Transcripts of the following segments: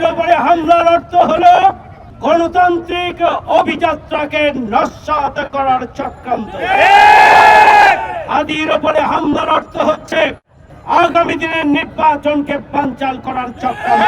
হাদির উপরে হামলার অর্থ হলো গণতান্ত্রিক অভিযাত্রাকে নস্যাৎ করার চক্রান্ত। হাদির উপরে হামলার অর্থ হচ্ছে আগামী দিনের নির্বাচনকে বানচাল করার চক্রান্ত।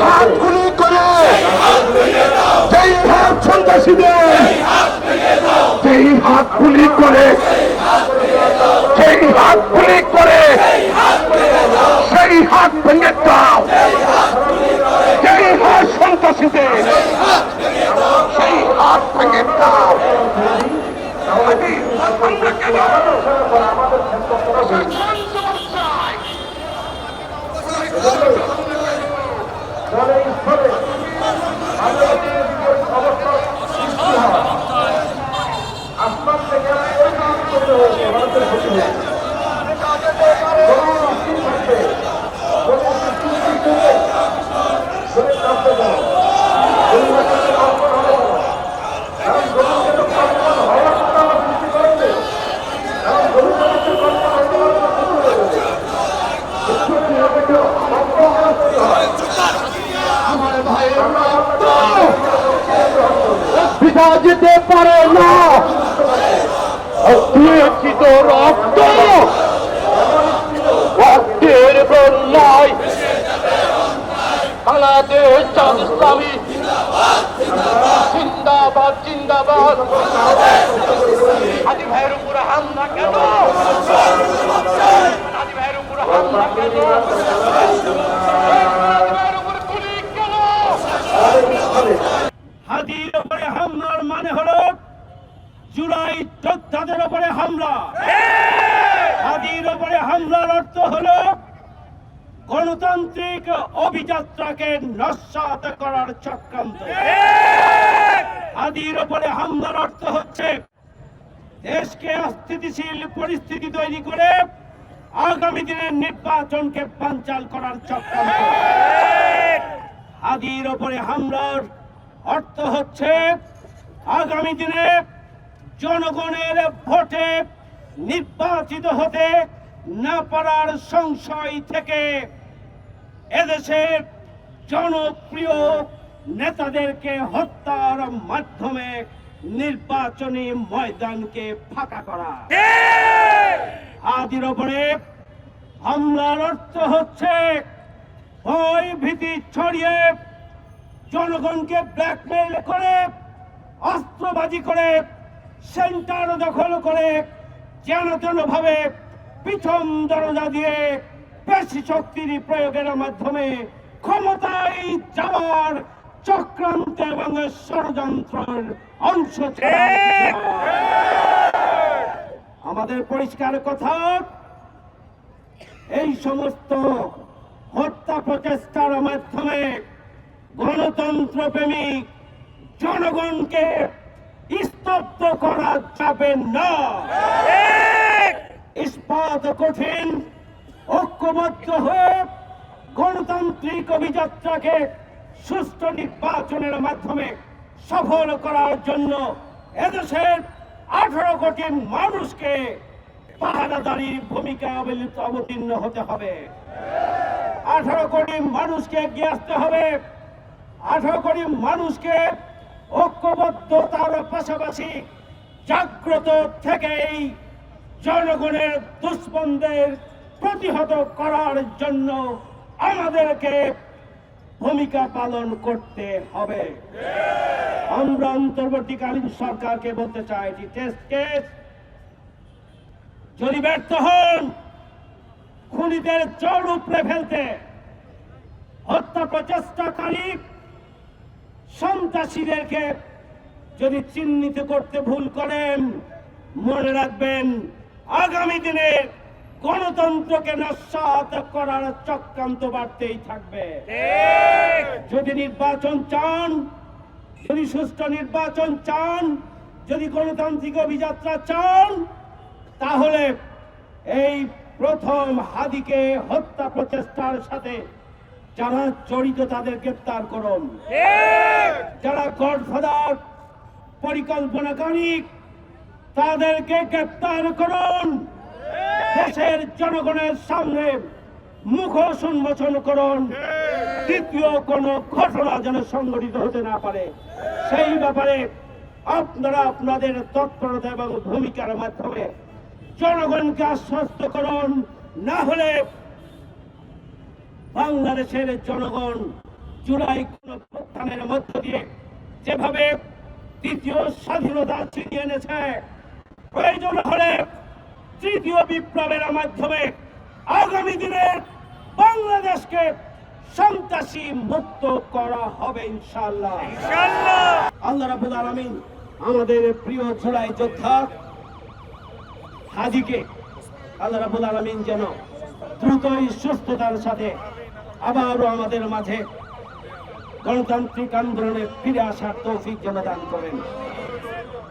হাতগুলি করে যেই হাত সন্ত্রাসীদের, যেই হাতগুলি করে, যেই হাতগুলি করে সেই হাত ভেঙে দাও, যেই হাত সন্ত্রাসীদের সেই হাত ভেঙে দাও। আমরা কেন আসমান থেকে পিতা যেতে পারে না, অতিরিক্ত রক্ত রক্তের বন্যায় বাংলাদেশ জামাত ইসলামী জিন্দাবাদ জিন্দাবাদ। হাদি ভাইয়ের উপরে হামলা কেন? হাদি ভাইয়ের উপরে হামলা কেন? হাদির উপরে হামলার মানে হলো জুলাই যোদ্ধাদের উপরে হামলা। হাদির উপরে হামলার অর্থ হলো গণতান্ত্রিক অভিযাত্রাকে নস্যাৎ করার চক্রান্ত। হাদির উপরে হামলার অর্থ হচ্ছে দেশকে অস্থিতিশীল পরিস্থিতি তৈরি করে আগামী দিনের নির্বাচনকে বানচাল করার চক্রান্ত। হাদির উপরে হামলার অর্থ হচ্ছে আগামী দিনে জনগণের ভোটে নির্বাচিত হতে না পারার সংশয় থেকে এদেশের জনপ্রিয় নেতাদেরকে হত্যার মাধ্যমে নির্বাচনী ময়দানকে ফাঁকা করা। হাদির উপরে হামলার অর্থ হচ্ছে ভয় ভীতি ছড়িয়ে জনগণকে ব্ল্যাকমেইল করে, অস্ত্রবাজি করে, সেন্টার দখল করে, যেন তেন ভাবে পিছন দরজা দিয়ে পেশি শক্তির প্রয়োগের মাধ্যমে ক্ষমতায় যাওয়ার চক্রান্ত এবং ষড়যন্ত্রের অংশ। আমাদের পরিষ্কার কথা, এই সমস্ত হত্যা প্রচেষ্টার মাধ্যমে গণতন্ত্র প্রেমিক জনগণকে স্তব্ধ করা যাবে না। ইস্পাত কঠিন ঐক্যবদ্ধ হয়ে গণতান্ত্রিক অভিযাত্রাকে সুষ্ঠু নির্বাচনের মাধ্যমে সফল করার জন্য এদেশের 18 কোটি মানুষকে পাহারাদারির ভূমিকা অবতীর্ণ হতে হবে। 18 কোটি মানুষকে এগিয়ে আসতে হবে। 18 কোটি মানুষকে ঐক্যবদ্ধতার পাশাপাশি জাগ্রত থেকেই জনগণের দুষ্মনদের প্রতিহত করার জন্য আমাদেরকে ভূমিকা পালন করতে হবে। আমরা অন্তর্বর্তীকালীন সরকারকে বলতে চাই, এটি টেস্ট কেস। যদি ব্যর্থ হন খুনিদের চর উপড়ে ফেলতে, হত্যা প্রচেষ্টাকারী সন্ত্রাসীদেরকে যদি চিহ্নিত করতে ভুল করেন, মনে রাখবেন আগামী দিনে গণতন্ত্রকে নস্যাৎ করার চক্রান্ত বাড়তেই থাকবে। যদি নির্বাচন চান, যদি সুষ্ঠু নির্বাচন চান, যদি গণতান্ত্রিক অভিযাত্রা চান, তাহলে এই প্রথম হাদিকে হত্যা প্রচেষ্টার সাথে যারা জড়িত তাদের গ্রেপ্তার করুন। যারা গডফাদার পরিকল্পনাকারী তাদেরকে গ্রেপ্তার করুন। দেশের জনগণের সামনে মুখোশ উন্মোচন করুন। দ্বিতীয় কোনো ঘটনা যেন সংঘটিত হতে না পারে, সেই ব্যাপারে আপনারা আপনাদের তৎপরতা এবং ভূমিকার মাধ্যমে জনগণকে আশ্বস্ত করুন। না হলে বাংলাদেশের জনগণ জুলাই গণঅভ্যুত্থানের মধ্য দিয়ে যেভাবে তৃতীয় স্বাধীনতা ছিনিয়ে এনেছে, প্রয়োজন হলে তৃতীয় বিপ্লবের মাধ্যমে আগামী দিনে বাংলাদেশকে সন্ত্রাসী মুক্ত করা হবে ইনশাআল্লাহ। আল্লাহ রাব্বুল আলামিন আমাদের প্রিয় জুলাই যোদ্ধা হাদিকে আল্লাহ রাব্বুল আলামিন যেন দ্রুতই সুস্থতার সাথে আবারও আমাদের মাঝে গণতান্ত্রিক আন্দোলনে ফিরে আসার তৌফিক যেন দান করেন।